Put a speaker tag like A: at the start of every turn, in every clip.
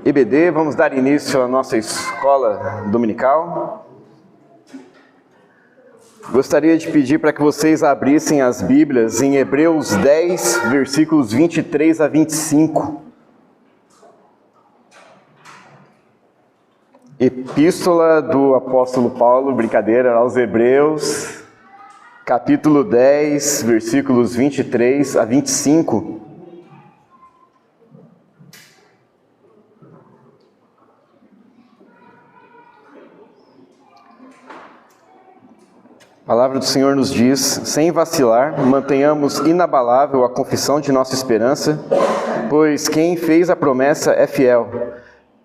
A: EBD, vamos dar início à nossa escola dominical. Gostaria de pedir para que vocês abrissem as Bíblias em Hebreus 10, versículos 23 a 25. Epístola do apóstolo Paulo, brincadeira, aos Hebreus, capítulo 10, versículos 23 a 25. A palavra do Senhor nos diz: sem vacilar, mantenhamos inabalável a confissão de nossa esperança, pois quem fez a promessa é fiel.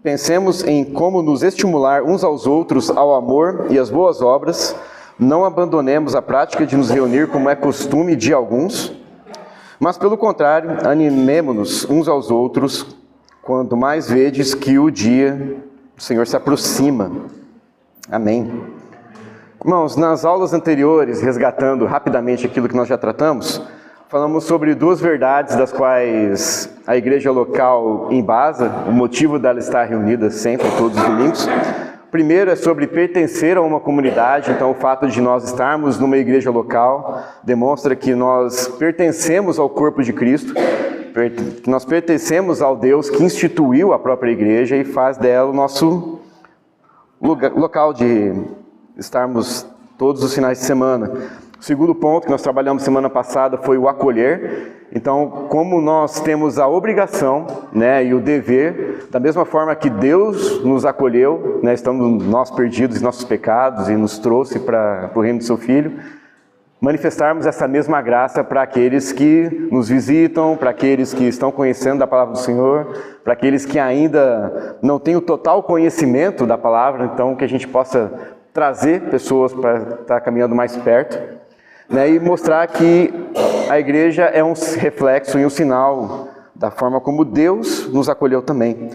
A: Pensemos em como nos estimular uns aos outros ao amor e às boas obras. Não abandonemos a prática de nos reunir como é costume de alguns, mas pelo contrário, animemo-nos uns aos outros, quanto mais vedes que o dia do Senhor se aproxima. Amém. Irmãos, nas aulas anteriores, resgatando rapidamente aquilo que nós já tratamos, falamos sobre duas verdades das quais a igreja local embasa, o motivo dela estar reunida sempre, todos os domingos. Primeiro é sobre pertencer a uma comunidade, então o fato de nós estarmos numa igreja local demonstra que nós pertencemos ao corpo de Cristo, que nós pertencemos ao Deus que instituiu a própria igreja e faz dela o nosso local de estarmos todos os finais de semana. O segundo ponto que nós trabalhamos semana passada foi o acolher. Então, como nós temos a obrigação, e o dever, da mesma forma que Deus nos acolheu, estamos nós perdidos em nossos pecados e nos trouxe para o reino do seu Filho, manifestarmos essa mesma graça para aqueles que nos visitam, para aqueles que estão conhecendo da palavra do Senhor, para aqueles que ainda não têm o total conhecimento da palavra, então que a gente possa trazer pessoas para estar caminhando mais perto, e mostrar que a igreja é um reflexo e um sinal da forma como Deus nos acolheu também.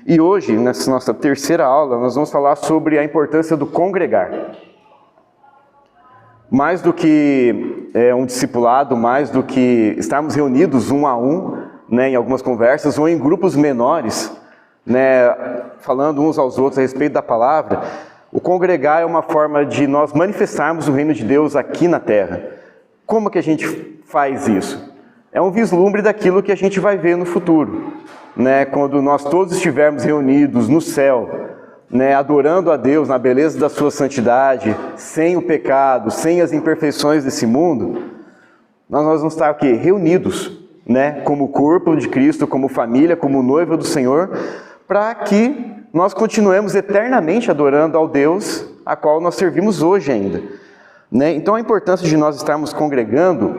A: E hoje, nessa nossa terceira aula, nós vamos falar sobre a importância do congregar. Mais do que um discipulado, mais do que estarmos reunidos um a um, em algumas conversas, ou em grupos menores, falando uns aos outros a respeito da palavra, o congregar é uma forma de nós manifestarmos o reino de Deus aqui na terra. Como que a gente faz isso? É um vislumbre daquilo que a gente vai ver no futuro, quando nós todos estivermos reunidos no céu, adorando a Deus na beleza da sua santidade, sem o pecado, sem as imperfeições desse mundo, nós vamos estar o quê? Reunidos, como corpo de Cristo, como família, como noiva do Senhor, para que nós continuemos eternamente adorando ao Deus a qual nós servimos hoje ainda. Então a importância de nós estarmos congregando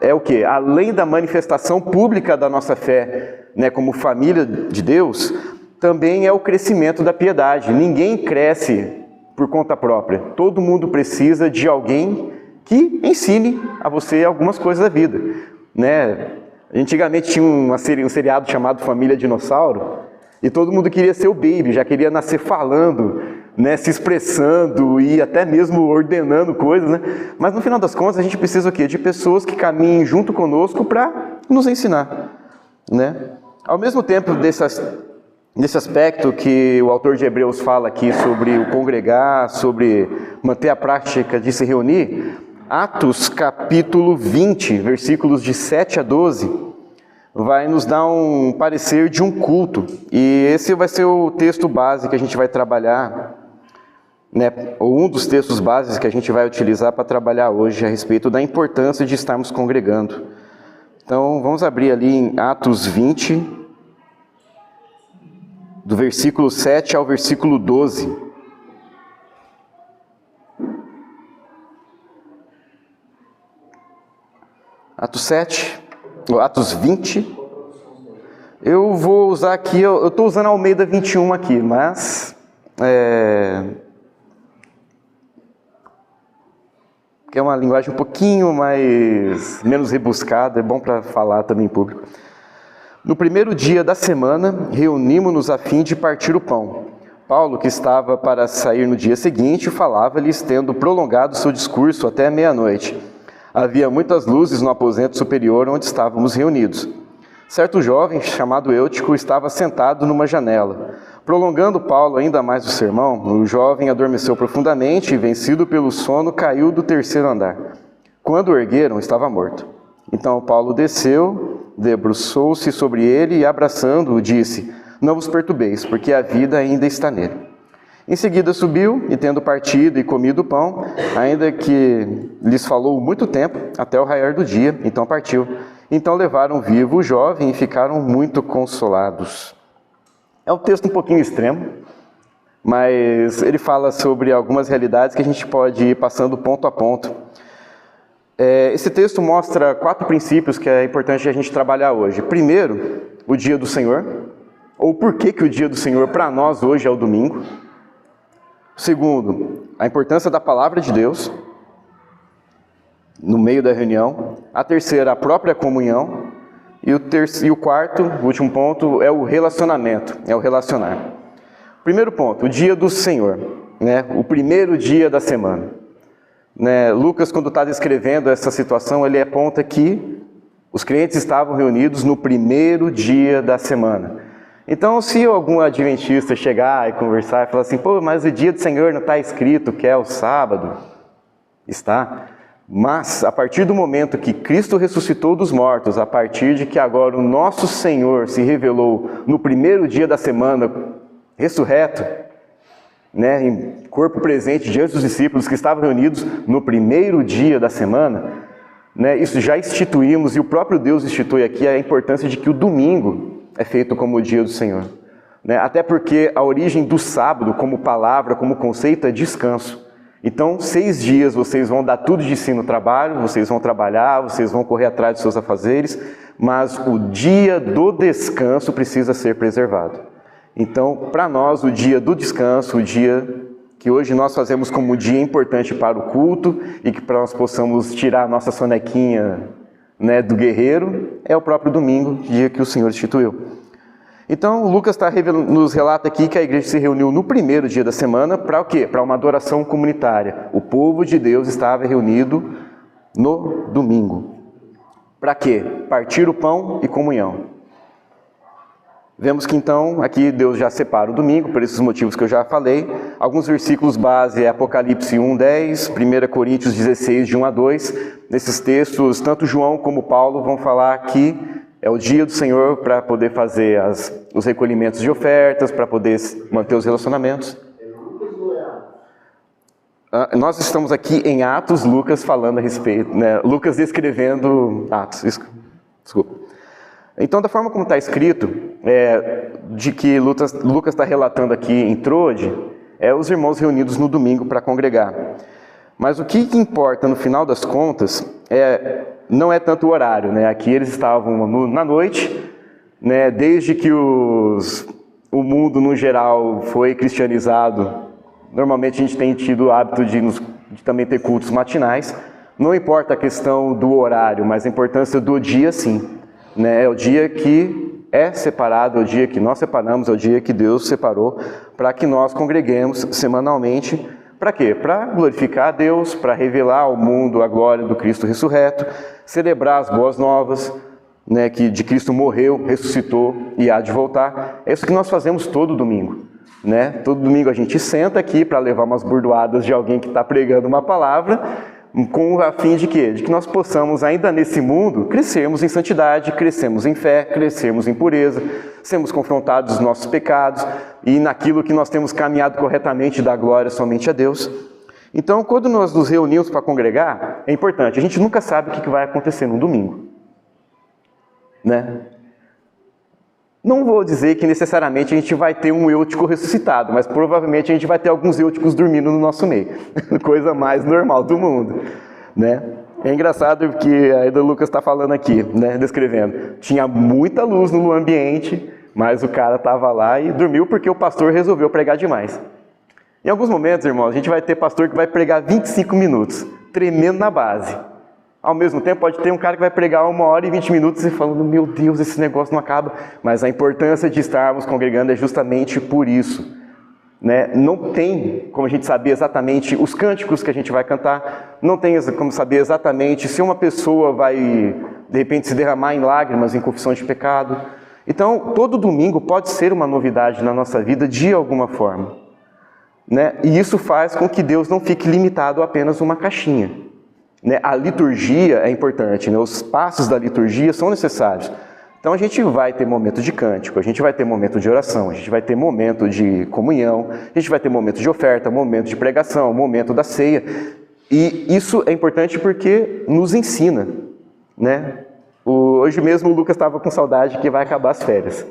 A: é o quê? Além da manifestação pública da nossa fé, como família de Deus, também é o crescimento da piedade. Ninguém cresce por conta própria. Todo mundo precisa de alguém que ensine a você algumas coisas da vida. Antigamente tinha um seriado chamado Família Dinossauro, e todo mundo queria ser o baby, já queria nascer falando, se expressando e até mesmo ordenando coisas, Mas no final das contas a gente precisa o quê? De pessoas que caminhem junto conosco para nos ensinar, Ao mesmo tempo nesse aspecto que o autor de Hebreus fala aqui sobre o congregar, sobre manter a prática de se reunir, Atos capítulo 20, versículos de 7 a 12, vai nos dar um parecer de um culto. E esse vai ser o texto base que a gente vai trabalhar, ou um dos textos bases que a gente vai utilizar para trabalhar hoje a respeito da importância de estarmos congregando. Então, vamos abrir ali em Atos 20, do versículo 7 ao versículo 12. Atos 20. Eu vou usar aqui, eu estou usando a Almeida 21 aqui, mas que é uma linguagem um pouquinho menos rebuscada, é bom para falar também em público. No primeiro dia da semana, reunimos-nos a fim de partir o pão. Paulo, que estava para sair no dia seguinte, falava-lhes, tendo prolongado seu discurso até meia-noite. Havia muitas luzes no aposento superior onde estávamos reunidos. Certo jovem, chamado Eutico, estava sentado numa janela. Prolongando Paulo ainda mais o sermão, o jovem adormeceu profundamente e, vencido pelo sono, caiu do terceiro andar. Quando o ergueram, estava morto. Então Paulo desceu, debruçou-se sobre ele e, abraçando-o, disse: não vos perturbeis, porque a vida ainda está nele. Em seguida subiu, e tendo partido e comido o pão, ainda que lhes falou muito tempo, até o raiar do dia, então partiu. Então levaram vivo o jovem e ficaram muito consolados. É um texto um pouquinho extremo, mas ele fala sobre algumas realidades que a gente pode ir passando ponto a ponto. Esse texto mostra 4 princípios que é importante a gente trabalhar hoje. Primeiro, o dia do Senhor, ou por que o dia do Senhor para nós hoje é o domingo. Segundo, a importância da palavra de Deus no meio da reunião. A terceira, a própria comunhão. E o quarto, o último ponto, é o relacionamento, é o relacionar. Primeiro ponto, o dia do Senhor, né? O primeiro dia da semana. Né? Lucas, quando está descrevendo essa situação, ele aponta que os crentes estavam reunidos no primeiro dia da semana. Então, se algum adventista chegar e conversar e falar assim, pô, mas o dia do Senhor não está escrito que é o sábado, está. Mas, a partir do momento que Cristo ressuscitou dos mortos, a partir de que agora o nosso Senhor se revelou no primeiro dia da semana, ressurreto, né, em corpo presente diante dos discípulos que estavam reunidos no primeiro dia da semana, né, isso já instituímos, e o próprio Deus institui aqui a importância de que o domingo é feito como o dia do Senhor. Né, até porque a origem do sábado, como palavra, como conceito, é descanso. Então, 6 dias vocês vão dar tudo de si no trabalho, vocês vão trabalhar, vocês vão correr atrás dos seus afazeres, mas o dia do descanso precisa ser preservado. Então, para nós, o dia do descanso, o dia que hoje nós fazemos como um dia importante para o culto e que para nós possamos tirar a nossa sonequinha, né, do guerreiro, é o próprio domingo, dia que o Senhor instituiu. Então, o Lucas nos relata aqui que a igreja se reuniu no primeiro dia da semana para o quê? Para uma adoração comunitária. O povo de Deus estava reunido no domingo. Para quê? Partir o pão e comunhão. Vemos que então, aqui Deus já separa o domingo, por esses motivos que eu já falei. Alguns versículos base é Apocalipse 1:10, 1 Coríntios 16, de 1 a 2. Nesses textos, tanto João como Paulo vão falar que é o dia do Senhor para poder fazer os recolhimentos de ofertas, para poder manter os relacionamentos. Nós estamos aqui em Atos, Lucas falando a respeito, né? Lucas descrevendo Atos, desculpa. Então, da forma como está escrito, de que Lucas está relatando aqui em Trode, os irmãos reunidos no domingo para congregar. Mas o que importa no final das contas não é tanto o horário, né? Aqui eles estavam na noite, né? Desde que o mundo no geral foi cristianizado, normalmente a gente tem tido o hábito de também ter cultos matinais. Não importa a questão do horário, mas a importância do dia sim, né? É o dia que é separado, é o dia que nós separamos, é o dia que Deus separou para que nós congreguemos semanalmente. Para quê? Para glorificar a Deus, para revelar ao mundo a glória do Cristo ressurreto, celebrar as boas novas, né, que de Cristo morreu, ressuscitou e há de voltar. É isso que nós fazemos todo domingo. Né? Todo domingo a gente senta aqui para levar umas burdoadas de alguém que está pregando uma palavra, com a fim de quê? De que nós possamos, ainda nesse mundo, crescermos em santidade, crescermos em fé, crescermos em pureza, sermos confrontados dos nossos pecados e naquilo que nós temos caminhado corretamente, dar glória somente a Deus. Então, quando nós nos reunimos para congregar, é importante, a gente nunca sabe o que vai acontecer no domingo. Né? Não vou dizer que necessariamente a gente vai ter um eutico ressuscitado, mas provavelmente a gente vai ter alguns euticos dormindo no nosso meio. Coisa mais normal do mundo, né? É engraçado que ainda o Lucas está falando aqui, né, descrevendo. Tinha muita luz no ambiente, mas o cara estava lá e dormiu porque o pastor resolveu pregar demais. Em alguns momentos, irmãos, a gente vai ter pastor que vai pregar 25 minutos, tremendo na base. Ao mesmo tempo, pode ter um cara que vai pregar 1h20 e falando, meu Deus, esse negócio não acaba. Mas a importância de estarmos congregando é justamente por isso. Né? Não tem como a gente saber exatamente os cânticos que a gente vai cantar, não tem como saber exatamente se uma pessoa vai, de repente, se derramar em lágrimas, em confissão de pecado. Então, todo domingo pode ser uma novidade na nossa vida de alguma forma, né? E isso faz com que Deus não fique limitado a apenas uma caixinha, né? A liturgia é importante, né? Os passos da liturgia são necessários. Então a gente vai ter momento de cântico, a gente vai ter momento de oração, a gente vai ter momento de comunhão, a gente vai ter momento de oferta, momento de pregação, momento da ceia. E isso é importante porque nos ensina, né? Hoje mesmo o Lucas estava com saudade que vai acabar as férias.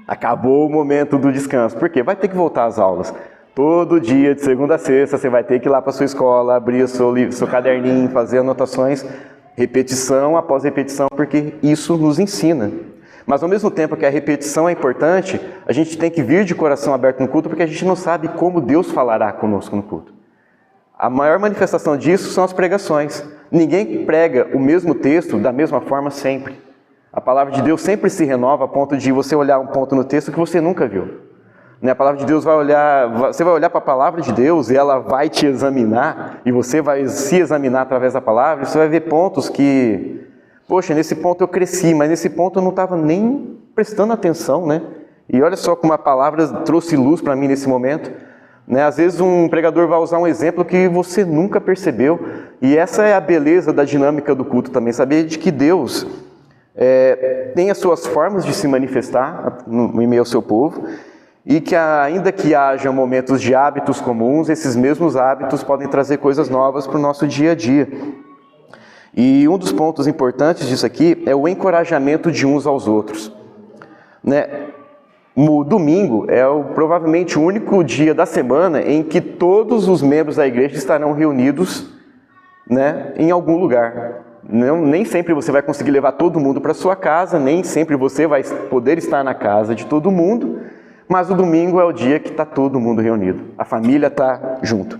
A: Acabou o momento do descanso. Por quê? Vai ter que voltar às aulas. Todo dia, de segunda a sexta, você vai ter que ir lá para a sua escola, abrir o seu caderninho, fazer anotações, repetição após repetição, porque isso nos ensina. Mas ao mesmo tempo que a repetição é importante, a gente tem que vir de coração aberto no culto, porque a gente não sabe como Deus falará conosco no culto. A maior manifestação disso são as pregações. Ninguém prega o mesmo texto da mesma forma sempre. A palavra de Deus sempre se renova a ponto de você olhar um ponto no texto que você nunca viu. A palavra de Deus você vai olhar para a palavra de Deus e ela vai te examinar, e você vai se examinar através da palavra, e você vai ver pontos que, poxa, nesse ponto eu cresci, mas nesse ponto eu não estava nem prestando atenção, né? E olha só como a palavra trouxe luz para mim nesse momento. Às vezes um pregador vai usar um exemplo que você nunca percebeu, e essa é a beleza da dinâmica do culto também, saber de que Deus tem as suas formas de se manifestar no meio ao seu povo, e que ainda que haja momentos de hábitos comuns, esses mesmos hábitos podem trazer coisas novas para o nosso dia a dia. E um dos pontos importantes disso aqui é o encorajamento de uns aos outros. O domingo é provavelmente o único dia da semana em que todos os membros da igreja estarão reunidos, em algum lugar. Nem sempre você vai conseguir levar todo mundo para sua casa, nem sempre você vai poder estar na casa de todo mundo, mas o domingo é o dia que está todo mundo reunido. A família está junto.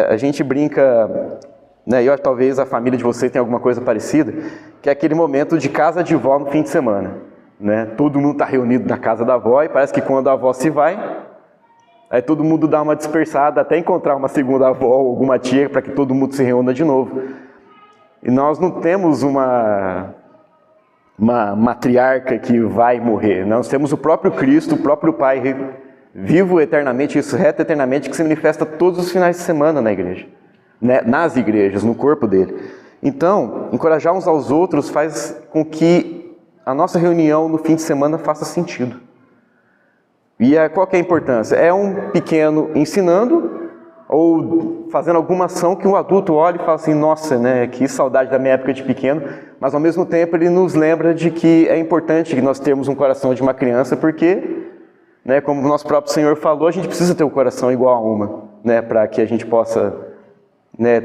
A: A gente brinca, e talvez a família de vocês tenha alguma coisa parecida, que é aquele momento de casa de vó no fim de semana. Todo mundo está reunido na casa da avó e parece que quando a avó se vai, aí todo mundo dá uma dispersada até encontrar uma segunda avó ou alguma tia para que todo mundo se reúna de novo. E nós não temos uma matriarca que vai morrer. Nós temos o próprio Cristo, o próprio Pai vivo eternamente, ressurreto eternamente, que se manifesta todos os finais de semana na igreja, nas igrejas, no corpo dele. Então, encorajar uns aos outros faz com que a nossa reunião no fim de semana faça sentido. E qual que é a importância? É um pequeno ensinando ou fazendo alguma ação que um adulto olha e fala assim, nossa, que saudade da minha época de pequeno, mas ao mesmo tempo ele nos lembra de que é importante que nós termos um coração de uma criança, porque, como o nosso próprio Senhor falou, a gente precisa ter um coração igual a uma, para que a gente possa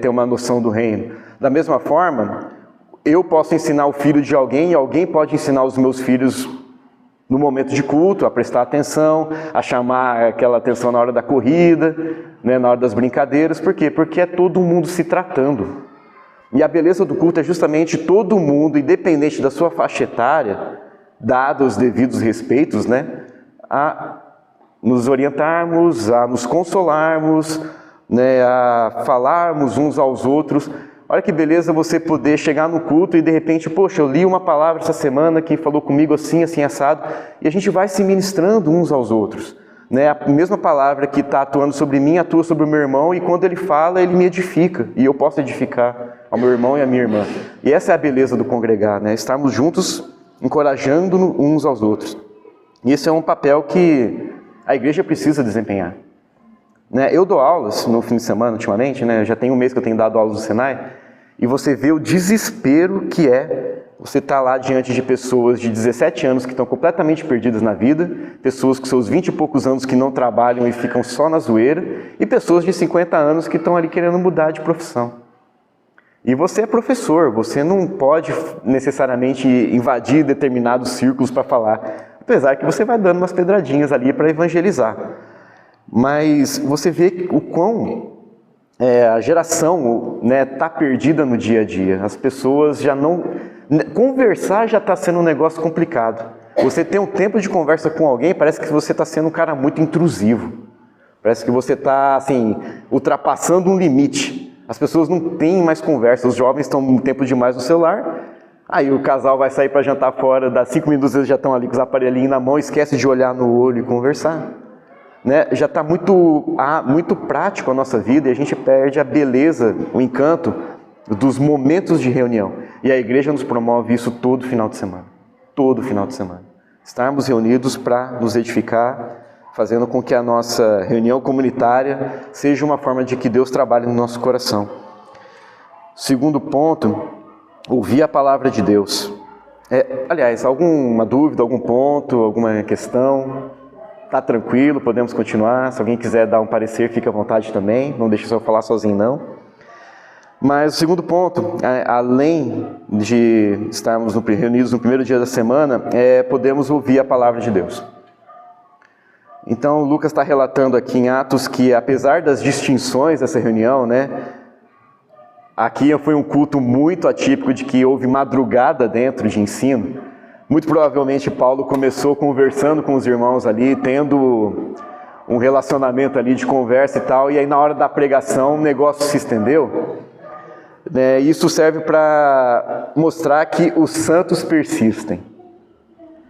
A: ter uma noção do reino. Da mesma forma, eu posso ensinar o filho de alguém e alguém pode ensinar os meus filhos no momento de culto, a prestar atenção, a chamar aquela atenção na hora da corrida, na hora das brincadeiras. Por quê? Porque é todo mundo se tratando. E a beleza do culto é justamente todo mundo, independente da sua faixa etária, dado os devidos respeitos, a nos orientarmos, a nos consolarmos, a falarmos uns aos outros. Olha que beleza você poder chegar no culto e de repente, poxa, eu li uma palavra essa semana que falou comigo assim, assim, assado, e a gente vai se ministrando uns aos outros. A mesma palavra que está atuando sobre mim, atua sobre o meu irmão, e quando ele fala, ele me edifica, e eu posso edificar ao meu irmão e à minha irmã. E essa é a beleza do congregar, estarmos juntos, encorajando uns aos outros. E esse é um papel que a igreja precisa desempenhar. Eu dou aulas no fim de semana, ultimamente, já tem um mês que eu tenho dado aulas no Senai, e você vê o desespero que é você estar lá diante de pessoas de 17 anos que estão completamente perdidas na vida, pessoas com seus 20 e poucos anos que não trabalham e ficam só na zoeira, e pessoas de 50 anos que estão ali querendo mudar de profissão. E você é professor, você não pode necessariamente invadir determinados círculos para falar, apesar que você vai dando umas pedradinhas ali para evangelizar. Mas você vê o quão a geração está perdida no dia a dia. As pessoas já não... Conversar já está sendo um negócio complicado. Você tem um tempo de conversa com alguém, parece que você está sendo um cara muito intrusivo. Parece que você está, assim, ultrapassando um limite. As pessoas não têm mais conversa. Os jovens estão um tempo demais no celular. Aí o casal vai sair para jantar fora, dá 5 minutos eles já estão ali com os aparelhinhos na mão, esquece de olhar no olho e conversar. Né? Já está muito prático a nossa vida e a gente perde a beleza, o encanto dos momentos de reunião. E a igreja nos promove isso todo final de semana. Todo final de semana. Estarmos reunidos para nos edificar, fazendo com que a nossa reunião comunitária seja uma forma de que Deus trabalhe no nosso coração. Segundo ponto, ouvir a palavra de Deus. Aliás, alguma dúvida, algum ponto, alguma questão? Está tranquilo, podemos continuar. Se alguém quiser dar um parecer, fique à vontade também. Não deixe eu falar sozinho, não. Mas o segundo ponto, além de estarmos reunidos no primeiro dia da semana, podemos ouvir a palavra de Deus. Então, Lucas está relatando aqui em Atos que, apesar das distinções dessa reunião, né, aqui foi um culto muito atípico de que houve madrugada dentro de ensino. Muito provavelmente Paulo começou conversando com os irmãos ali, tendo um relacionamento ali de conversa e tal, e aí na hora da pregação o negócio se estendeu. Isso serve para mostrar que os santos persistem.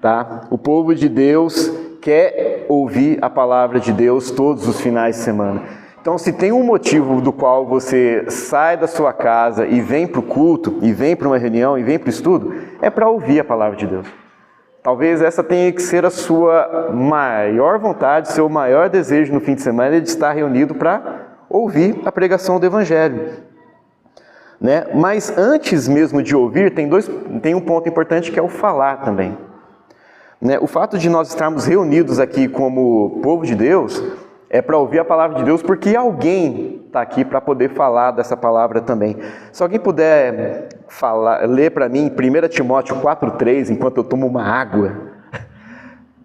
A: Tá? O povo de Deus quer ouvir a palavra de Deus todos os finais de semana. Então, se tem um motivo do qual você sai da sua casa e vem para o culto, e vem para uma reunião, e vem para o estudo, é para ouvir a palavra de Deus. Talvez essa tenha que ser a sua maior vontade, seu maior desejo no fim de semana, de estar reunido para ouvir a pregação do Evangelho. Né? Mas antes mesmo de ouvir, tem um ponto importante que é o falar também. Né? O fato de nós estarmos reunidos aqui como povo de Deus é para ouvir a palavra de Deus, porque alguém está aqui para poder falar dessa palavra também. Se alguém puder ler para mim 1 Timóteo 4,3, enquanto eu tomo uma água,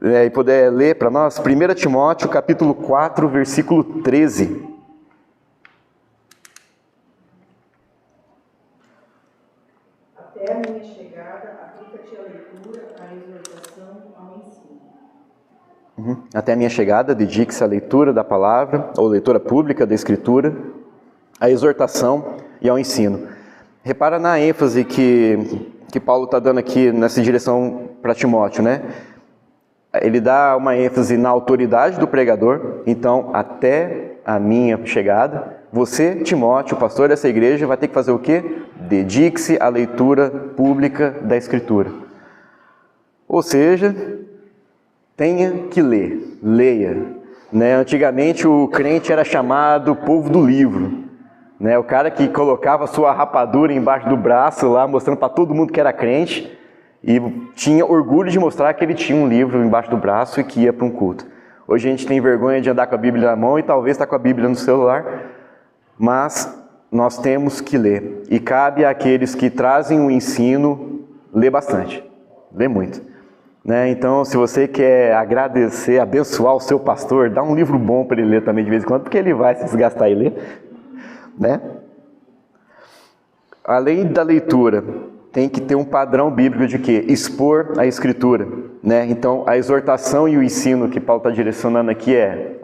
A: e puder ler para nós, 1 Timóteo capítulo 4, versículo 13.
B: Até a minha chegada, aplica-te a leitura, a exortação, ao ensino.
A: Até a minha chegada, dedique-se à leitura da palavra, ou leitura pública da Escritura, à exortação e ao ensino. Repara na ênfase que Paulo está dando aqui nessa direção para Timóteo, né? Ele dá uma ênfase na autoridade do pregador, então, até a minha chegada, você, Timóteo, o pastor dessa igreja, vai ter que fazer o quê? Dedique-se à leitura pública da Escritura. Ou seja, tenha que ler, leia. Né? Antigamente o crente era chamado povo do livro. Né? O cara que colocava sua rapadura embaixo do braço lá, mostrando para todo mundo que era crente, e tinha orgulho de mostrar que ele tinha um livro embaixo do braço e que ia para um culto. Hoje a gente tem vergonha de andar com a Bíblia na mão e talvez está com a Bíblia no celular, mas nós temos que ler. E cabe àqueles que trazem o ensino, ler bastante, ler muito. Né? Então, se você quer agradecer, abençoar o seu pastor, dá um livro bom para ele ler também de vez em quando, porque ele vai se desgastar e ler. Né? Além da leitura, tem que ter um padrão bíblico de quê? Expor a Escritura. Né? Então, a exortação e o ensino que Paulo está direcionando aqui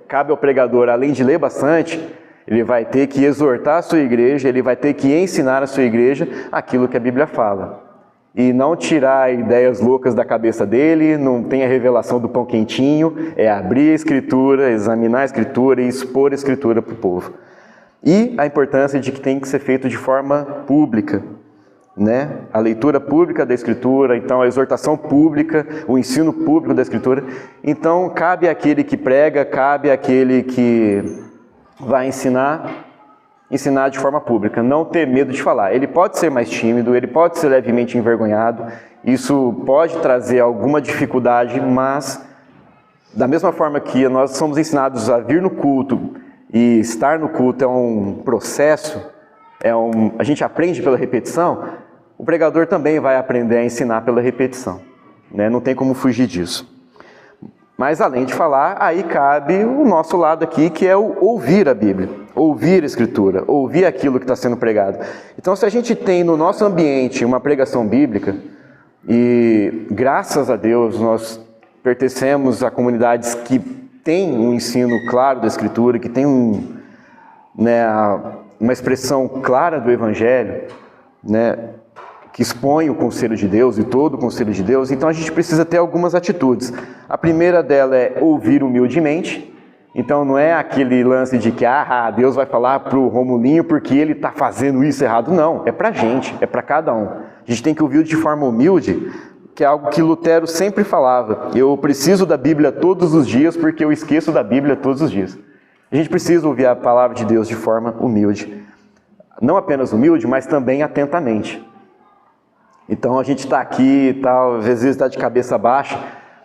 A: cabe ao pregador, além de ler bastante, ele vai ter que exortar a sua igreja, ele vai ter que ensinar a sua igreja aquilo que a Bíblia fala. E não tirar ideias loucas da cabeça dele, não tem a revelação do pão quentinho, é abrir a Escritura, examinar a Escritura e expor a Escritura para o povo. E a importância de que tem que ser feito de forma pública. Né? A leitura pública da Escritura, então a exortação pública, o ensino público da Escritura. Então cabe àquele que prega, cabe àquele que vai ensinar de forma pública, não ter medo de falar. Ele pode ser mais tímido, ele pode ser levemente envergonhado, isso pode trazer alguma dificuldade, mas da mesma forma que nós somos ensinados a vir no culto e estar no culto é um processo, a gente aprende pela repetição, o pregador também vai aprender a ensinar pela repetição, né? Não tem como fugir disso. Mas além de falar, aí cabe o nosso lado aqui, que é o ouvir a Bíblia, ouvir a Escritura, ouvir aquilo que está sendo pregado. Então, se a gente tem no nosso ambiente uma pregação bíblica, e graças a Deus nós pertencemos a comunidades que têm um ensino claro da Escritura, que tem uma expressão clara do Evangelho, né? que expõe o conselho de Deus e todo o conselho de Deus, então a gente precisa ter algumas atitudes. A primeira dela é ouvir humildemente. Então não é aquele lance de que Deus vai falar para o Romulinho porque ele está fazendo isso errado. Não, é para a gente, é para cada um. A gente tem que ouvir de forma humilde, que é algo que Lutero sempre falava. Eu preciso da Bíblia todos os dias porque eu esqueço da Bíblia todos os dias. A gente precisa ouvir a palavra de Deus de forma humilde. Não apenas humilde, mas também atentamente. Então a gente está aqui e tal, às vezes está de cabeça baixa,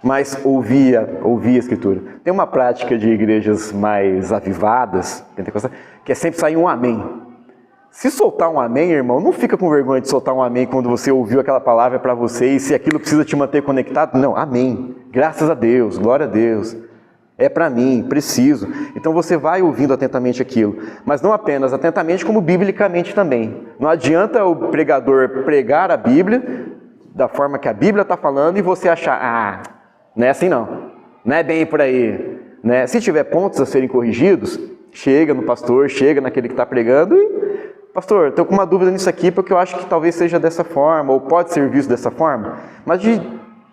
A: mas ouvir a Escritura. Tem uma prática de igrejas mais avivadas, que é sempre sair um amém. Se soltar um amém, irmão, não fica com vergonha de soltar um amém quando você ouviu aquela palavra para você e se aquilo precisa te manter conectado. Não, amém. Graças a Deus, glória a Deus. É para mim, preciso. Então você vai ouvindo atentamente aquilo. Mas não apenas atentamente, como biblicamente também. Não adianta o pregador pregar a Bíblia da forma que a Bíblia está falando e você achar, não é assim não. Não é bem por aí. Né? Se tiver pontos a serem corrigidos, chega no pastor, chega naquele que está pregando e... Pastor, estou com uma dúvida nisso aqui porque eu acho que talvez seja dessa forma, ou pode ser visto dessa forma. Mas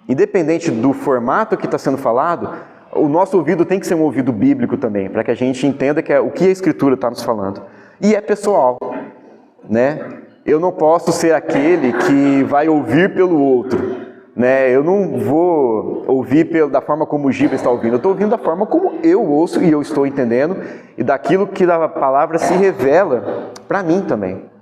A: independente do formato que está sendo falado, o nosso ouvido tem que ser um ouvido bíblico também, para que a gente entenda que o que a Escritura está nos falando. E é pessoal, né? Eu não posso ser aquele que vai ouvir pelo outro, né? Eu não vou ouvir da forma como o Giba está ouvindo, eu estou ouvindo da forma como eu ouço e eu estou entendendo, e daquilo que da palavra se revela para mim também.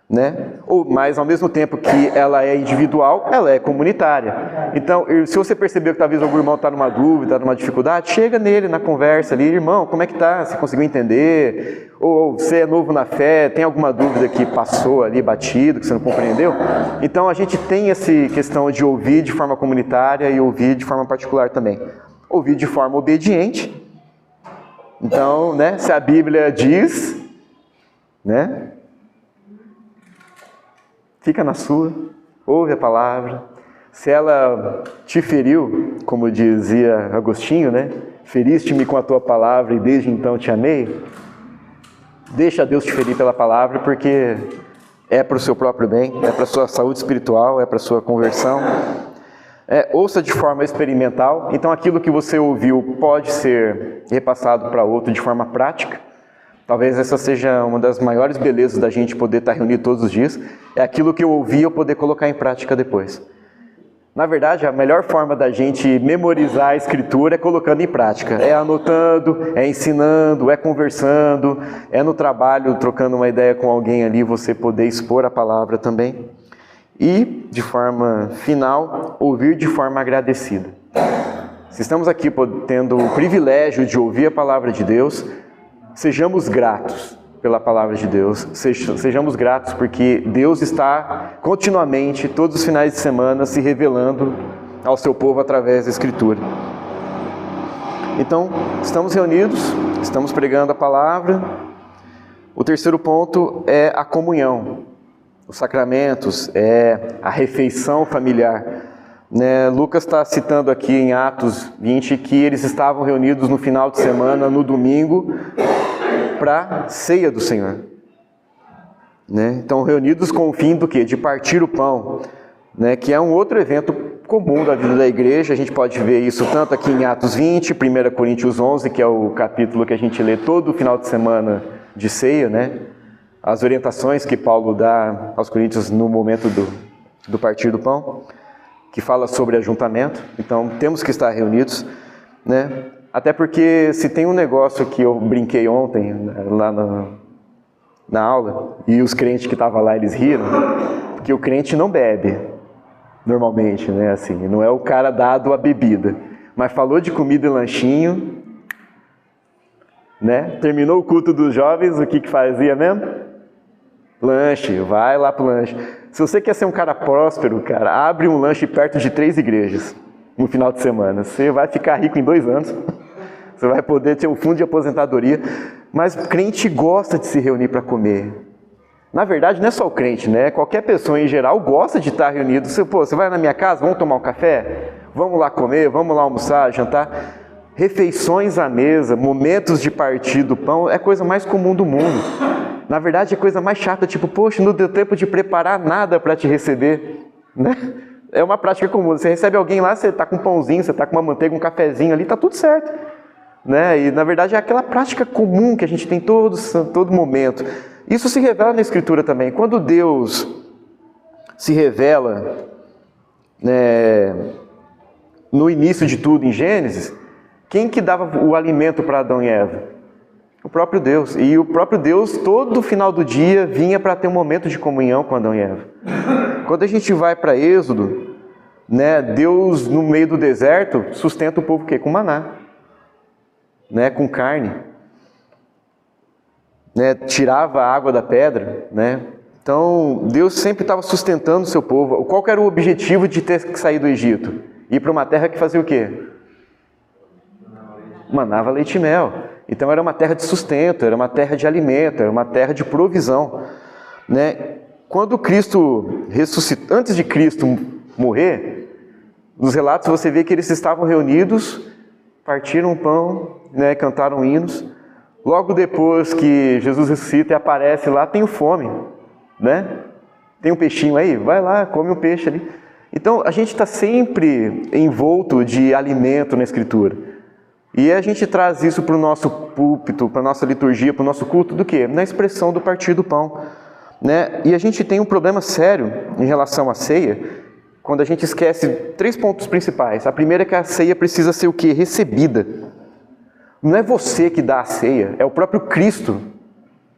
A: Né? Mas ao mesmo tempo que ela é individual, ela é comunitária. Então, se você percebeu que talvez algum irmão está numa dúvida, está numa dificuldade, chega nele na conversa ali, irmão, como é que está? Você conseguiu entender? Ou você é novo na fé, tem alguma dúvida que passou ali batido, que você não compreendeu? Então a gente tem essa questão de ouvir de forma comunitária e ouvir de forma particular também. Ouvir de forma obediente. Então, né, se a Bíblia diz, né? Fica na sua, ouve a palavra. Se ela te feriu, como dizia Agostinho, né? Feriste-me com a tua palavra e desde então te amei. Deixa Deus te ferir pela palavra, porque é para o seu próprio bem, é para a sua saúde espiritual, é para a sua conversão. Ouça de forma experimental. Então aquilo que você ouviu pode ser repassado para outro de forma prática. Talvez essa seja uma das maiores belezas da gente poder estar reunido todos os dias. É aquilo que eu ouvi eu poder colocar em prática depois. Na verdade, a melhor forma da gente memorizar a Escritura é colocando em prática. É anotando, é ensinando, é conversando, é no trabalho, trocando uma ideia com alguém ali, você poder expor a palavra também. E, de forma final, ouvir de forma agradecida. Se estamos aqui tendo o privilégio de ouvir a palavra de Deus, sejamos gratos pela palavra de Deus, sejamos gratos porque Deus está continuamente, todos os finais de semana, se revelando ao seu povo através da Escritura. Então, estamos reunidos, estamos pregando a palavra. O terceiro ponto é a comunhão, os sacramentos, é a refeição familiar. Lucas está citando aqui em Atos 20 que eles estavam reunidos no final de semana, no domingo, para a ceia do Senhor. Então, reunidos com o fim do quê? De partir o pão, que é um outro evento comum da vida da igreja. A gente pode ver isso tanto aqui em Atos 20, 1 Coríntios 11, que é o capítulo que a gente lê todo final de semana de ceia, as orientações que Paulo dá aos coríntios no momento do partir do pão, que fala sobre ajuntamento. Então, temos que estar reunidos, Até porque se tem um negócio que eu brinquei ontem, lá na aula, e os crentes que estavam lá, eles riram, porque o crente não bebe, normalmente, assim, não é o cara dado a bebida, mas falou de comida e lanchinho, terminou o culto dos jovens, o que fazia mesmo? Lanche, vai lá pro lanche. Se você quer ser um cara próspero, cara, abre um lanche perto de 3 igrejas no final de semana. Você vai ficar rico em 2 anos. Você vai poder ter um fundo de aposentadoria. Mas o crente gosta de se reunir para comer. Na verdade, não é só o crente, Qualquer pessoa em geral gosta de estar reunido. Você vai na minha casa, vamos tomar um café? Vamos lá comer, vamos lá almoçar, jantar. Refeições à mesa, momentos de partir do pão, é a coisa mais comum do mundo. Na verdade, a coisa mais chata, tipo, poxa, não deu tempo de preparar nada para te receber, né? É uma prática comum. Você recebe alguém lá, você está com um pãozinho, você está com uma manteiga, um cafezinho ali, está tudo certo, né? E na verdade é aquela prática comum que a gente tem todo momento. Isso se revela na Escritura também. Quando Deus se revela, né, no início de tudo, em Gênesis, quem que dava o alimento para Adão e Eva? O próprio Deus. E o próprio Deus, todo final do dia, vinha para ter um momento de comunhão com Adão e Eva. Quando a gente vai para Êxodo, né, Deus, no meio do deserto, sustenta o povo o quê? Com maná, né, com carne. Né, tirava a água da pedra, né? Então, Deus sempre estava sustentando o seu povo. Qual que era o objetivo de ter que sair do Egito? Ir para uma terra que fazia o quê? Manava leite e mel. Então era uma terra de sustento, era uma terra de alimento, era uma terra de provisão, né? Quando Cristo ressuscitou, antes de Cristo morrer, nos relatos você vê que eles estavam reunidos, partiram o pão, né, cantaram hinos. Logo depois que Jesus ressuscita e aparece lá, tenho fome, né? Tem um peixinho aí? Vai lá, come um peixe ali. Então a gente está sempre envolto de alimento na Escritura. E a gente traz isso para o nosso púlpito, para a nossa liturgia, para o nosso culto, do quê? Na expressão do partir do pão, né? E a gente tem um problema sério em relação à ceia, quando a gente esquece 3 pontos principais. A primeira é que a ceia precisa ser o quê? Recebida. Não é você que dá a ceia, é o próprio Cristo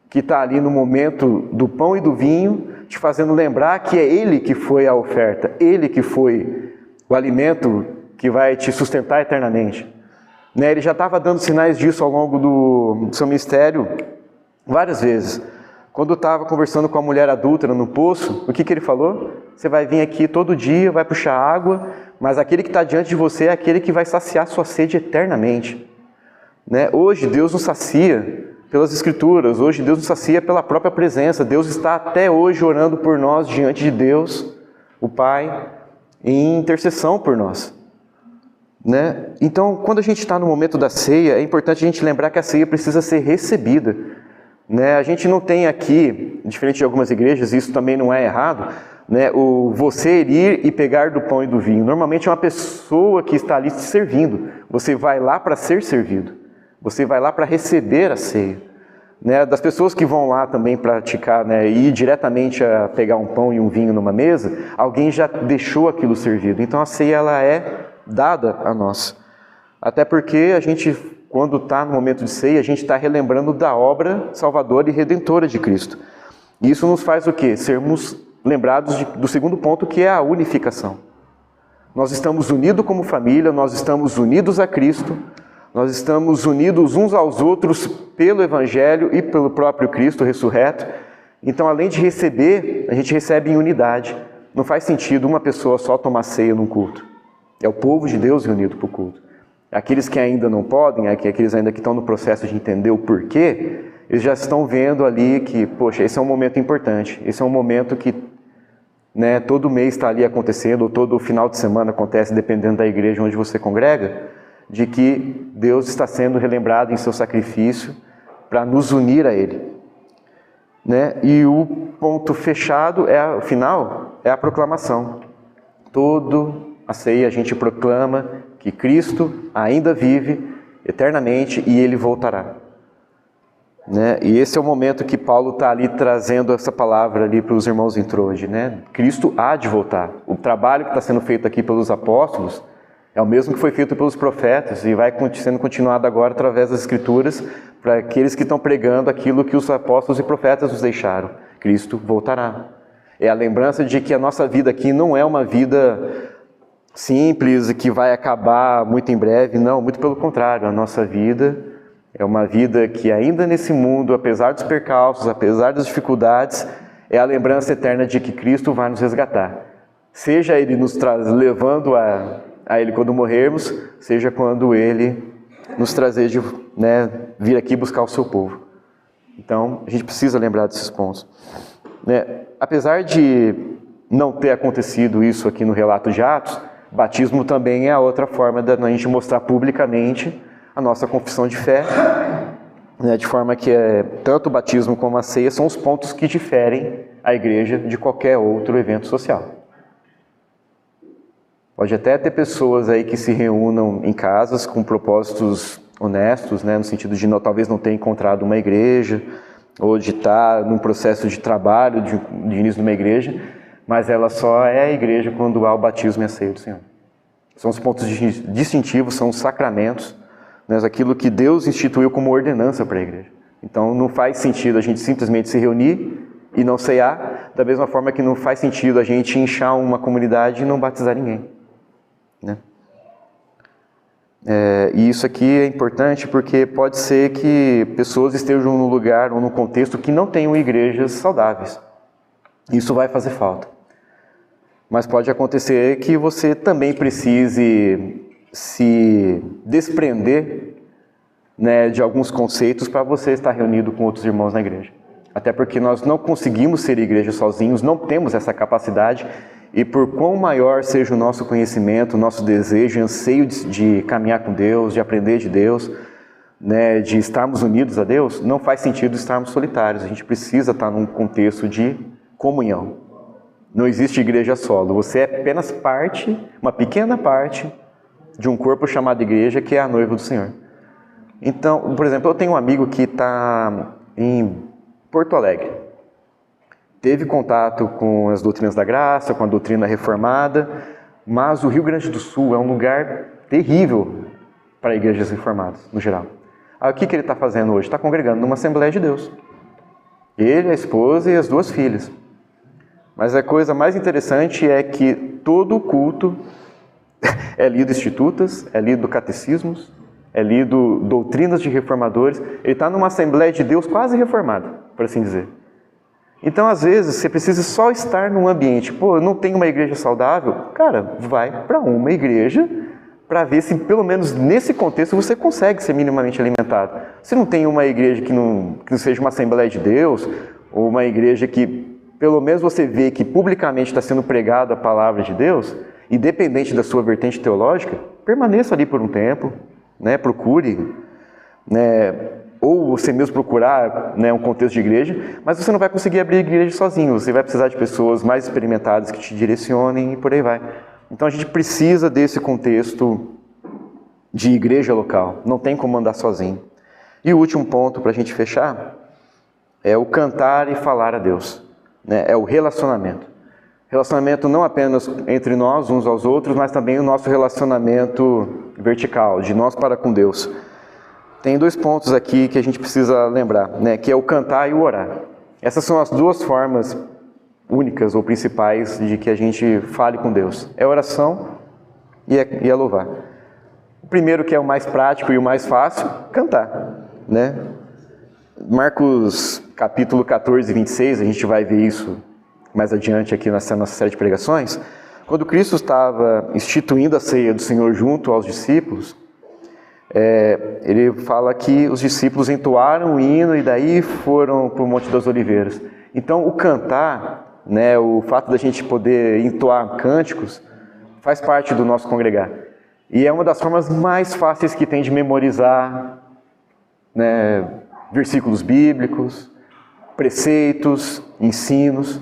A: que está ali no momento do pão e do vinho, te fazendo lembrar que é Ele que foi a oferta, Ele que foi o alimento que vai te sustentar eternamente. Né, ele já estava dando sinais disso ao longo do seu ministério várias vezes. Quando estava conversando com a mulher adúltera no poço, o que ele falou? Você vai vir aqui todo dia, vai puxar água, mas aquele que está diante de você é aquele que vai saciar sua sede eternamente. Né? Hoje Deus nos sacia pelas Escrituras, hoje Deus nos sacia pela própria presença. Deus está até hoje orando por nós diante de Deus, o Pai, em intercessão por nós. Né? Então, quando a gente está no momento da ceia, é importante a gente lembrar que a ceia precisa ser recebida. Né? A gente não tem aqui, diferente de algumas igrejas, isso também não é errado, né? O você ir e pegar do pão e do vinho. Normalmente é uma pessoa que está ali te servindo. Você vai lá para ser servido. Você vai lá para receber a ceia. Né? Das pessoas que vão lá também praticar, né, ir diretamente a pegar um pão e um vinho numa mesa, alguém já deixou aquilo servido. Então a ceia ela é dada a nós. Até porque a gente, quando está no momento de ceia, a gente está relembrando da obra salvadora e redentora de Cristo. E isso nos faz o quê? Sermos lembrados do segundo ponto, que é a unificação. Nós estamos unidos como família, nós estamos unidos a Cristo, nós estamos unidos uns aos outros pelo Evangelho e pelo próprio Cristo ressurreto. Então, além de receber, a gente recebe em unidade. Não faz sentido uma pessoa só tomar ceia num culto. É o povo de Deus reunido para o culto. Aqueles que ainda não podem, aqueles ainda que estão no processo de entender o porquê, eles já estão vendo ali que, poxa, esse é um momento importante. Esse é um momento que, né, todo mês está ali acontecendo, ou todo final de semana acontece, dependendo da igreja onde você congrega, de que Deus está sendo relembrado em seu sacrifício para nos unir a Ele. Né? E o ponto fechado, o final, é a proclamação. A ceia a gente proclama que Cristo ainda vive eternamente e Ele voltará. Né? E esse é o momento que Paulo está ali trazendo essa palavra ali para os irmãos em Troade. Né? Cristo há de voltar. O trabalho que está sendo feito aqui pelos apóstolos é o mesmo que foi feito pelos profetas e vai sendo continuado agora através das Escrituras para aqueles que estão pregando aquilo que os apóstolos e profetas nos deixaram. Cristo voltará. É a lembrança de que a nossa vida aqui não é uma vida simples, que vai acabar muito em breve. Não, muito pelo contrário. A nossa vida é uma vida que ainda nesse mundo, apesar dos percalços, apesar das dificuldades, é a lembrança eterna de que Cristo vai nos resgatar. Seja Ele nos levando a Ele quando morrermos, seja quando Ele nos trazer né, vir aqui buscar o seu povo. Então, a gente precisa lembrar desses pontos. Né? Apesar de não ter acontecido isso aqui no relato de Atos, batismo também é a outra forma da gente mostrar publicamente a nossa confissão de fé né, de forma que tanto o batismo como a ceia são os pontos que diferem a igreja de qualquer outro evento social. Pode até ter pessoas aí que se reúnam em casas com propósitos honestos, né, no sentido de talvez não ter encontrado uma igreja, ou de estar num processo de trabalho, de início de uma igreja, mas ela só é a igreja quando há o batismo e a ceia do Senhor. São os pontos distintivos, são os sacramentos, né, aquilo que Deus instituiu como ordenança para a igreja. Então não faz sentido a gente simplesmente se reunir e não ceiar, da mesma forma que não faz sentido a gente inchar uma comunidade e não batizar ninguém, né? E isso aqui é importante porque pode ser que pessoas estejam num lugar ou num contexto que não tenham igrejas saudáveis. Isso vai fazer falta. Mas pode acontecer que você também precise se desprender, né, de alguns conceitos para você estar reunido com outros irmãos na igreja. Até porque nós não conseguimos ser igreja sozinhos, não temos essa capacidade, e por quão maior seja o nosso conhecimento, o nosso desejo e anseio de caminhar com Deus, de aprender de Deus, né, de estarmos unidos a Deus, não faz sentido estarmos solitários. A gente precisa estar num contexto de comunhão. Não existe igreja solo, você é apenas parte, uma pequena parte, de um corpo chamado igreja, que é a noiva do Senhor. Então, por exemplo, eu tenho um amigo que está em Porto Alegre. Teve contato com as doutrinas da graça, com a doutrina reformada, mas o Rio Grande do Sul é um lugar terrível para igrejas reformadas, no geral. Aí o que ele está fazendo hoje? Está congregando numa Assembleia de Deus. Ele, a esposa e as 2 filhas. Mas a coisa mais interessante é que todo o culto é lido institutas, é lido catecismos, é lido doutrinas de reformadores. Ele está numa Assembleia de Deus quase reformada, por assim dizer. Então, às vezes, você precisa só estar num ambiente. Pô, eu não tenho uma igreja saudável? Cara, vai para uma igreja para ver se, pelo menos nesse contexto, você consegue ser minimamente alimentado. Se não tem uma igreja que não seja uma Assembleia de Deus, ou uma igreja que, pelo menos, você vê que publicamente está sendo pregada a palavra de Deus, independente da sua vertente teológica, permaneça ali por um tempo, né, procure, né, ou você mesmo procurar, né, um contexto de igreja, mas você não vai conseguir abrir igreja sozinho, você vai precisar de pessoas mais experimentadas que te direcionem e por aí vai. Então a gente precisa desse contexto de igreja local, não tem como andar sozinho. E o último ponto para a gente fechar é o cantar e falar a Deus, né, é o relacionamento. Relacionamento não apenas entre nós, uns aos outros, mas também o nosso relacionamento vertical, de nós para com Deus. Tem 2 pontos aqui que a gente precisa lembrar, né, que é o cantar e o orar. Essas são as 2 formas únicas ou principais de que a gente fale com Deus. É a oração e é louvar. O primeiro, que é o mais prático e o mais fácil, cantar, né? Marcos capítulo 14, 26, a gente vai ver isso mais adiante aqui nessa nossa série de pregações. Quando Cristo estava instituindo a ceia do Senhor junto aos discípulos, ele fala que os discípulos entoaram o hino e daí foram para o Monte das Oliveiras. Então o cantar, né, o fato da gente poder entoar cânticos, faz parte do nosso congregar. E é uma das formas mais fáceis que tem de memorizar, né, versículos bíblicos, preceitos, ensinos,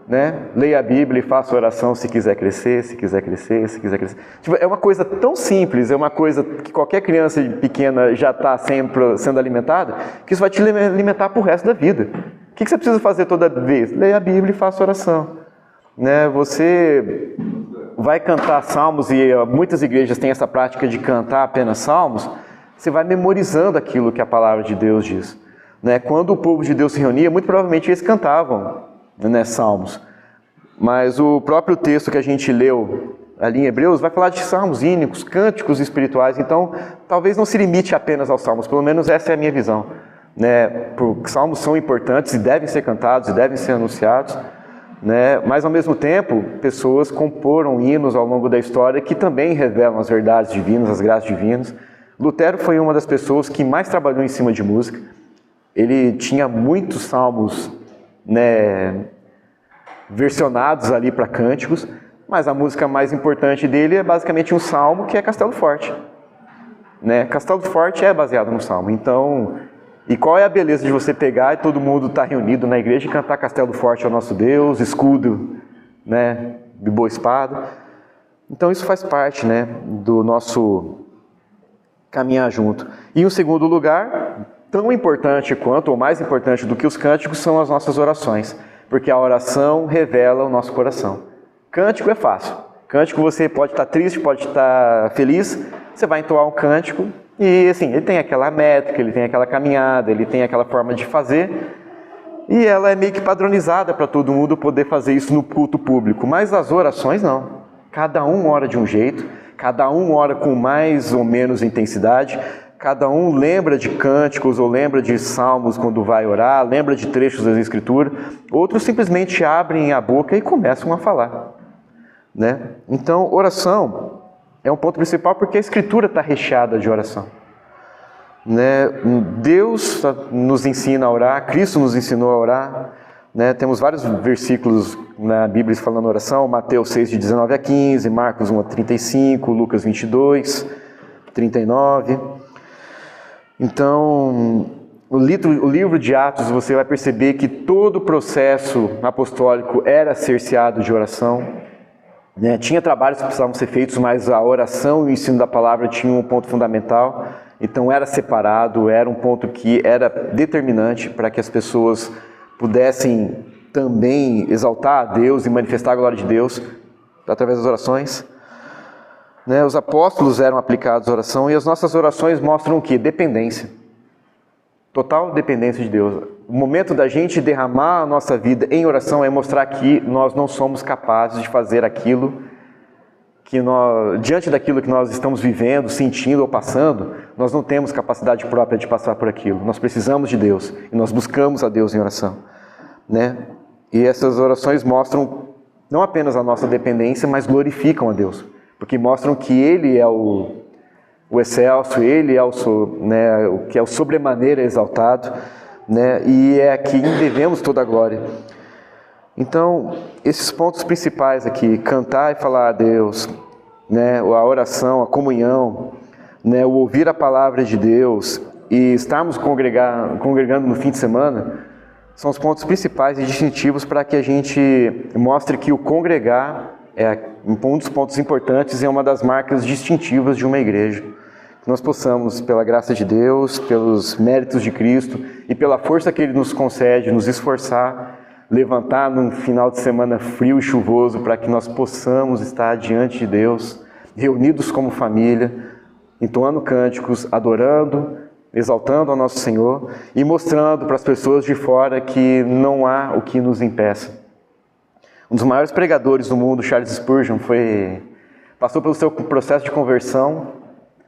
A: né? Leia a Bíblia e faça oração se quiser crescer, se quiser crescer, se quiser crescer. Tipo, é uma coisa tão simples, é uma coisa que qualquer criança pequena já está sempre sendo alimentada, que isso vai te alimentar para o resto da vida. O que você precisa fazer toda vez? Leia a Bíblia e faça oração, né? Você vai cantar salmos, e muitas igrejas têm essa prática de cantar apenas salmos. Você vai memorizando aquilo que a palavra de Deus diz, né? Quando o povo de Deus se reunia, muito provavelmente eles cantavam, né, salmos. Mas o próprio texto que a gente leu ali em Hebreus vai falar de salmos ínicos, cânticos espirituais. Então, talvez não se limite apenas aos salmos, pelo menos essa é a minha visão, né? Porque salmos são importantes e devem ser cantados e devem ser anunciados, né? Mas ao mesmo tempo, pessoas comporam hinos ao longo da história que também revelam as verdades divinas, as graças divinas. Lutero foi uma das pessoas que mais trabalhou em cima de música. Ele tinha muitos salmos, né, versionados ali para cânticos, mas a música mais importante dele é basicamente um salmo, que é Castelo Forte, né? Castelo Forte é baseado no salmo. Então, E qual é a beleza de você pegar e todo mundo estar reunido na igreja e cantar Castelo Forte ao nosso Deus, escudo, né, de boa espada. Então isso faz parte, né, do nosso caminhar junto. E em segundo lugar, tão importante quanto, ou mais importante do que os cânticos, são as nossas orações. Porque a oração revela o nosso coração. Cântico é fácil. Cântico você pode estar triste, pode estar feliz, você vai entoar um cântico e assim, ele tem aquela métrica, ele tem aquela caminhada, ele tem aquela forma de fazer e ela é meio que padronizada para todo mundo poder fazer isso no culto público. Mas as orações não. Cada um ora de um jeito, cada um ora com mais ou menos intensidade, cada um lembra de cânticos ou lembra de salmos quando vai orar, lembra de trechos das Escrituras, outros simplesmente abrem a boca e começam a falar. Né? Então, oração é um ponto principal porque a Escritura está recheada de oração. Né? Deus nos ensina a orar, Cristo nos ensinou a orar. Né? Temos vários versículos na Bíblia falando oração, Mateus 6, de 19 a 15, Marcos 1 a 35, Lucas 22, 39. Então, o livro de Atos, você vai perceber que todo o processo apostólico era cerceado de oração. Né? Tinha trabalhos que precisavam ser feitos, mas a oração e o ensino da palavra tinham um ponto fundamental. Então era separado, era um ponto que era determinante para que as pessoas pudessem também exaltar a Deus e manifestar a glória de Deus através das orações. Né? Os apóstolos eram aplicados à oração e as nossas orações mostram o quê? Dependência. Total dependência de Deus. O momento da gente derramar a nossa vida em oração é mostrar que nós não somos capazes de fazer aquilo que diante daquilo que nós estamos vivendo, sentindo ou passando, nós não temos capacidade própria de passar por aquilo. Nós precisamos de Deus e nós buscamos a Deus em oração. Né? E essas orações mostram não apenas a nossa dependência, mas glorificam a Deus. Porque mostram que Ele é o excelso, Ele é o que é o sobremaneira exaltado, né? E é a quem devemos toda a glória. Então, esses pontos principais aqui, cantar e falar a Deus, né? A oração, a comunhão, né? O ouvir a palavra de Deus e estarmos congregando no fim de semana, são os pontos principais e distintivos para que a gente mostre que o congregar é um dos pontos importantes e é uma das marcas distintivas de uma igreja. Que nós possamos, pela graça de Deus, pelos méritos de Cristo e pela força que Ele nos concede, nos esforçar, levantar num final de semana frio e chuvoso para que nós possamos estar diante de Deus, reunidos como família, entoando cânticos, adorando, exaltando ao nosso Senhor e mostrando para as pessoas de fora que não há o que nos impeça. Um dos maiores pregadores do mundo, Charles Spurgeon, passou pelo seu processo de conversão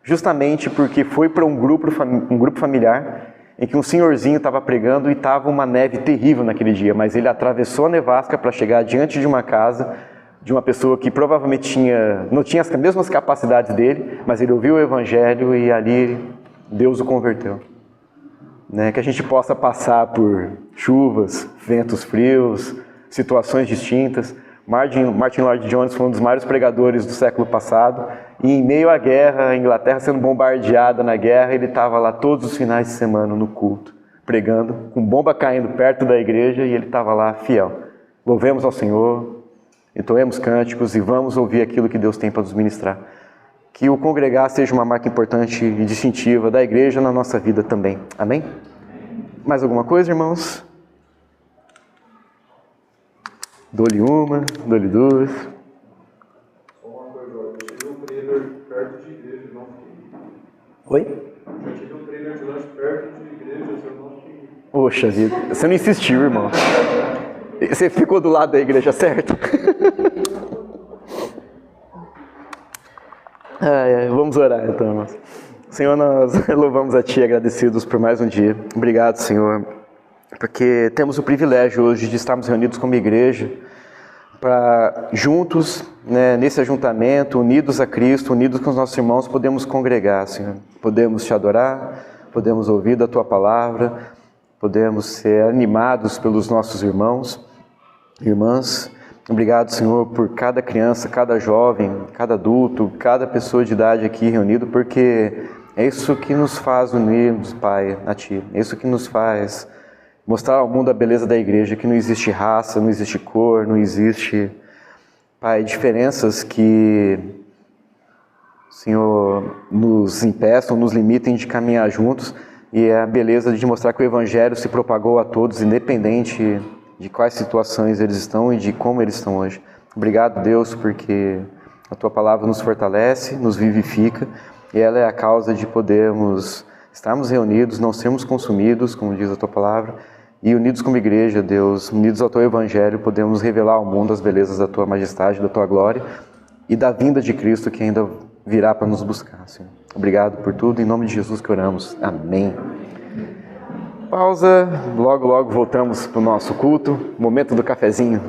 A: justamente porque foi para um grupo familiar em que um senhorzinho estava pregando e estava uma neve terrível naquele dia, mas ele atravessou a nevasca para chegar diante de uma casa de uma pessoa que provavelmente não tinha as mesmas capacidades dele, mas ele ouviu o Evangelho e ali Deus o converteu. Né? Que a gente possa passar por chuvas, ventos frios, situações distintas. Martin Lloyd-Jones foi um dos maiores pregadores do século passado e em meio à guerra, a Inglaterra sendo bombardeada na guerra, ele estava lá todos os finais de semana no culto, pregando, com bomba caindo perto da igreja e ele estava lá fiel. Louvemos ao Senhor, entoemos cânticos e vamos ouvir aquilo que Deus tem para nos ministrar. Que o congregar seja uma marca importante e distintiva da igreja na nossa vida também. Amém? Mais alguma coisa, irmãos? Dou-lhe uma, dou-lhe duas.
C: Só uma coisa, eu tive um trailer perto de igreja e não fiquei.
A: Oi?
C: Eu tive um trailer de lanche perto de igreja e eu não fiquei.
A: Poxa vida, você não insistiu, irmão. Você ficou do lado da igreja, certo? Vamos orar então, irmãos. Senhor, nós louvamos a Ti, agradecidos por mais um dia. Obrigado, Senhor, porque temos o privilégio hoje de estarmos reunidos como igreja para juntos, né, nesse ajuntamento, unidos a Cristo, unidos com os nossos irmãos, podemos congregar, Senhor. Podemos Te adorar, podemos ouvir da Tua palavra, podemos ser animados pelos nossos irmãos, irmãs. Obrigado, Senhor, por cada criança, cada jovem, cada adulto, cada pessoa de idade aqui reunido, porque É isso que nos faz unirmos, Pai, a Ti. É isso que nos faz mostrar ao mundo a beleza da igreja, que não existe raça, não existe cor, não existe, Pai, diferenças que, Senhor, nos impeçam, nos limitem de caminhar juntos. E é a beleza de mostrar que o Evangelho se propagou a todos, independente de quais situações eles estão e de como eles estão hoje. Obrigado, Deus, porque a Tua palavra nos fortalece, nos vivifica, e ela é a causa de podermos estarmos reunidos, não sermos consumidos, como diz a Tua palavra, e unidos como igreja, Deus, unidos ao Teu Evangelho, podemos revelar ao mundo as belezas da Tua majestade, da Tua glória e da vinda de Cristo que ainda virá para nos buscar, Senhor. Obrigado por tudo, em nome de Jesus que oramos. Amém. Pausa, logo voltamos para o nosso culto, momento do cafezinho.